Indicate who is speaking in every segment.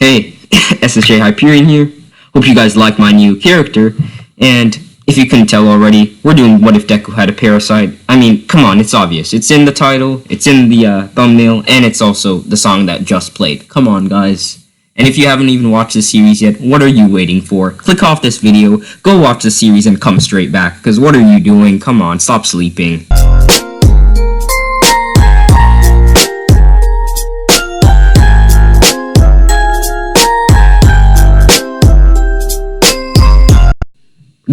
Speaker 1: Hey, SSJHYPERION here. Hope you guys like my new character, and if you couldn't tell already, we're doing What If Deku Had a Parasyte. I mean, come on, it's obvious. It's in the title, it's in the thumbnail, and it's also the song that just played. Come on, guys. And if you haven't even watched the series yet, what are you waiting for? Click off this video, go watch the series, and come straight back, because what are you doing? Come on, stop sleeping.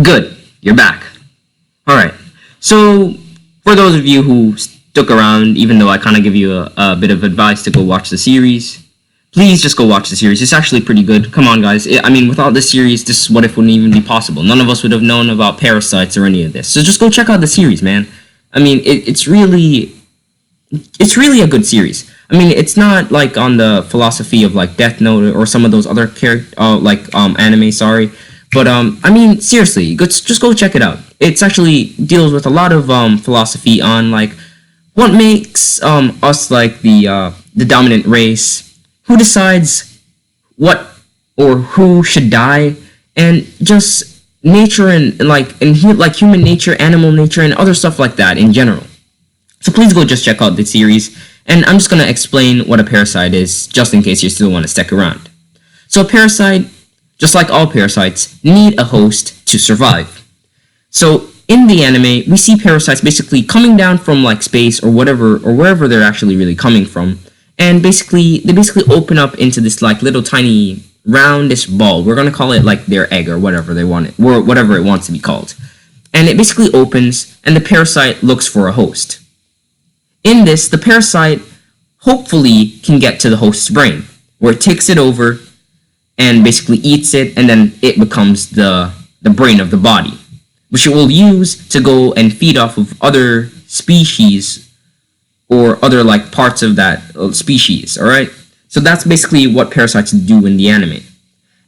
Speaker 1: Good, you're back. Alright, so for those of you who stuck around, even though I kind of give you a bit of advice to go watch the series, please just go watch the series. It's actually pretty good. Come on, guys. I mean, without this series, this What If wouldn't even be possible. None of us would have known about parasites or any of this. So just go check out the series, man. I mean, it's really a good series. I mean, it's not like on the philosophy of like Death Note or some of those other anime, sorry. But, I mean, seriously, just go check it out. It's actually deals with a lot of, philosophy on, like, what makes, us, like, the dominant race, who decides what or who should die, and just nature and human nature, animal nature, and other stuff like that in general. So please go just check out the series, and I'm just gonna explain what a parasite is, just in case you still want to stick around. So a parasite, just like all parasites, need a host to survive. So in the anime, we see parasites basically coming down from like space or whatever, or wherever they're actually really coming from, and they basically open up into this like little tiny roundish ball. We're gonna call it like their egg or whatever they want it, or whatever it wants to be called. And it basically opens, and the parasite looks for a host. In this, the parasite hopefully can get to the host's brain, where it takes it over and basically eats it, and then it becomes the brain of the body, which it will use to go and feed off of other species or other like parts of that species, alright? So that's basically what parasites do in the anime.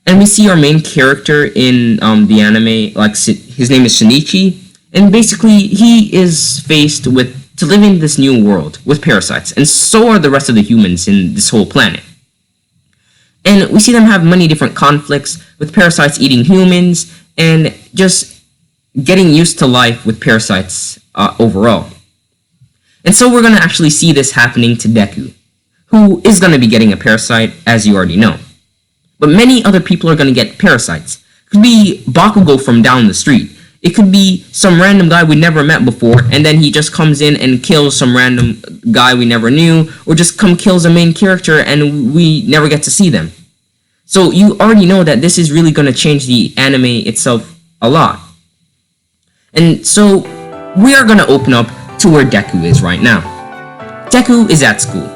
Speaker 1: And we see our main character in the anime, like his name is Shinichi, and basically he is faced with to live in this new world with parasites, and so are the rest of the humans in this whole planet. And we see them have many different conflicts with parasites eating humans and just getting used to life with parasites overall. And so we're going to actually see this happening to Deku, who is going to be getting a parasite, as you already know. But many other people are going to get parasites. It could be Bakugo from down the street. It could be some random guy we never met before, and then he just comes in and kills some random guy we never knew, or just kills a main character and we never get to see them. So you already know that this is really going to change the anime itself a lot. And so we are going to open up to where Deku is right now. Deku is at school.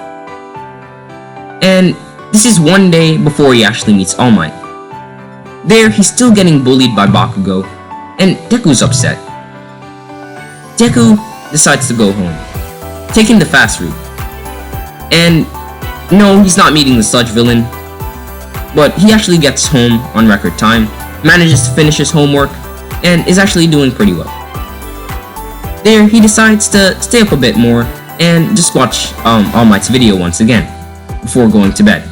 Speaker 1: And this is one day before he actually meets All Might. There, he's still getting bullied by Bakugo, and Deku's upset. Deku decides to go home, taking the fast route. And no, he's not meeting the sludge villain, but he actually gets home on record time, manages to finish his homework, and is actually doing pretty well. There, he decides to stay up a bit more and just watch All Might's video once again, before going to bed.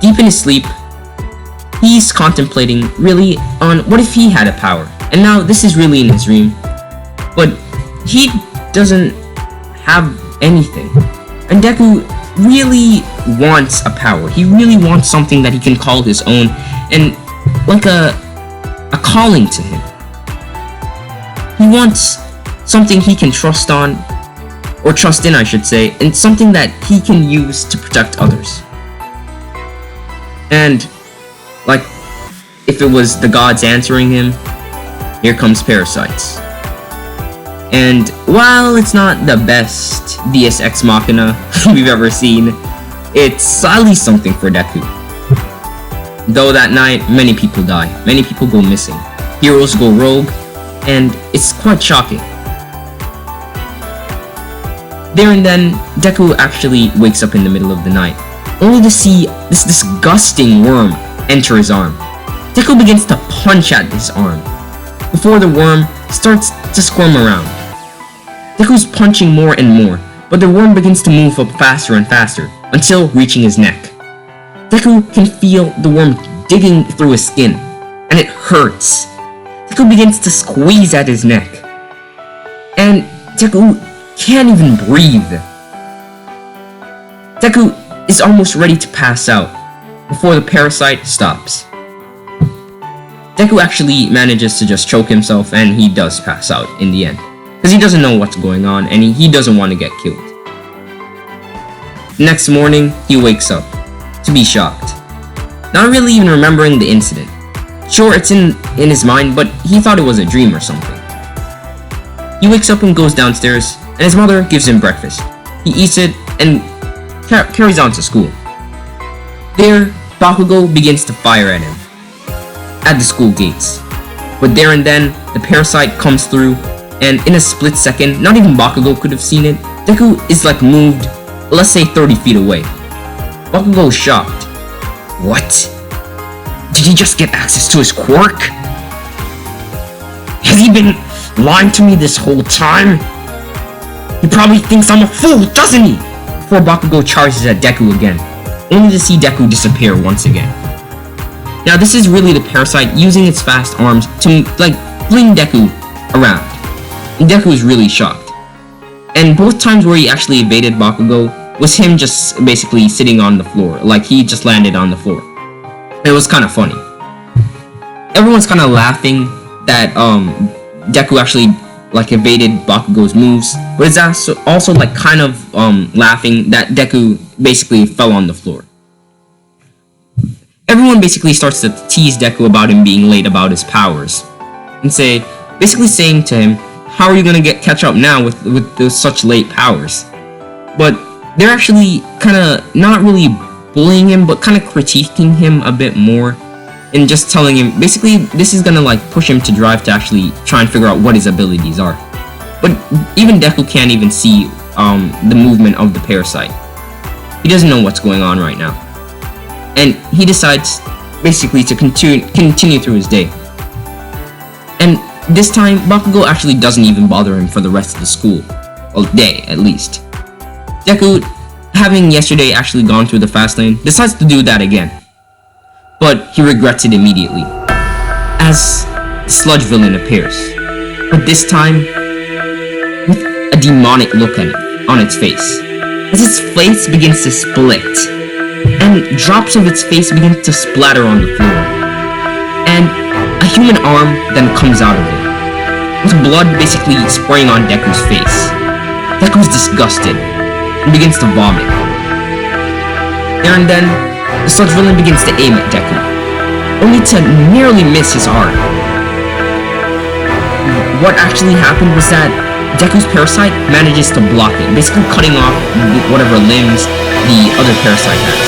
Speaker 1: Deep in his sleep, he's contemplating really on what if he had a power. And now this is really in his dream, but he doesn't have anything. And Deku really wants a power. He really wants something that he can call his own, and like a calling to him. He wants something he can trust on, or trust in I should say, and something that he can use to protect others. And like, if it was the gods answering him, here comes parasites. And while it's not the best Deus Ex Machina we've ever seen, it's at least something for Deku. Though that night, many people die, many people go missing, heroes go rogue, and it's quite shocking. There and then, Deku actually wakes up in the middle of the night, only to see this disgusting worm enter his arm. Deku begins to punch at this arm, before the worm starts to squirm around. Deku's punching more and more, but the worm begins to move up faster and faster, until reaching his neck. Deku can feel the worm digging through his skin, and it hurts. Deku begins to squeeze at his neck, and Deku can't even breathe. Deku is almost ready to pass out before the parasite stops. Deku actually manages to just choke himself, and he does pass out in the end, because he doesn't know what's going on and he doesn't want to get killed. Next morning, he wakes up to be shocked, not really even remembering the incident. Sure, it's in his mind, but he thought it was a dream or something. He wakes up and goes downstairs, and his mother gives him breakfast. He eats it and carries on to school. There, Bakugo begins to fire at him at the school gates. But there and then, the parasite comes through, and in a split second, not even Bakugo could have seen it, Deku is like moved, let's say 30 feet away. Bakugo is shocked. What? Did he just get access to his quirk? Has he been lying to me this whole time? He probably thinks I'm a fool, doesn't he? Before Bakugo charges at Deku again, only to see Deku disappear once again. Now this is really the parasite using its fast arms to like fling Deku around. And Deku is really shocked. And both times where he actually evaded Bakugo was him just basically sitting on the floor, like he just landed on the floor. It was kind of funny. Everyone's kind of laughing that Deku actually like evaded Bakugo's moves, but it's also like kind of laughing that Deku basically fell on the floor. Everyone basically starts to tease Deku about him being late about his powers, and basically saying to him, how are you gonna catch up now with such late powers? But they're actually kind of not really bullying him, but kind of critiquing him a bit more, and just telling him basically this is gonna like push him to drive to actually try and figure out what his abilities are. But even Deku can't even see the movement of the parasite. He doesn't know what's going on right now, and he decides basically to continue through his day. And this time, Bakugo actually doesn't even bother him for the rest of the school, well, day at least. Deku, having yesterday actually gone through the fast lane, decides to do that again, but he regrets it immediately as the sludge villain appears, but this time with a demonic look on its face, as its face begins to split and drops of its face begin to splatter on the floor, and a human arm then comes out of it, with blood basically spraying on Deku's face. Deku's disgusted and begins to vomit. There and then, the sludge villain begins to aim at Deku, only to nearly miss his arm. What actually happened was that Deku's parasite manages to block it, basically cutting off whatever limbs the other parasite has.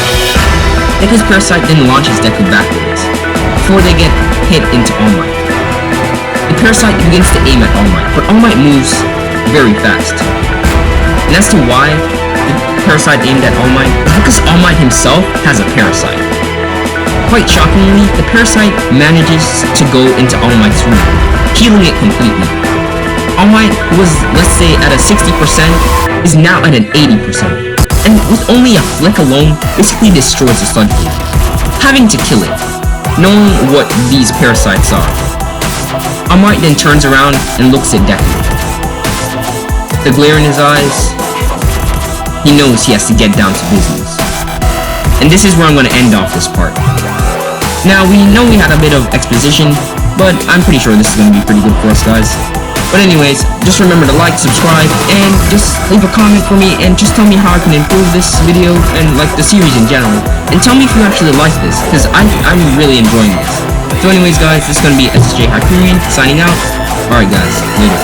Speaker 1: Deku's parasite then launches Deku backwards, before they get hit into All Might. The parasite begins to aim at All Might, but All Might moves very fast. And as to why the parasite aimed at All Might is because All Might himself has a parasite. Quite shockingly, the parasite manages to go into All Might's room, healing it completely. All Might was, let's say, at a 60%, is now at an 80%. And with only a flick alone, basically destroys the sludge villain, having to kill it, knowing what these parasites are. All Might then turns around and looks at Deku. The glare in his eyes, he knows he has to get down to business. And this is where I'm going to end off this part. Now, we know we had a bit of exposition, but I'm pretty sure this is going to be pretty good for us, guys. But anyways, just remember to like, subscribe, and just leave a comment for me, and just tell me how I can improve this video, and like the series in general. And tell me if you actually like this, because I'm really enjoying this. So anyways, guys, this is going to be SSJHYPERION signing out. Alright guys, later.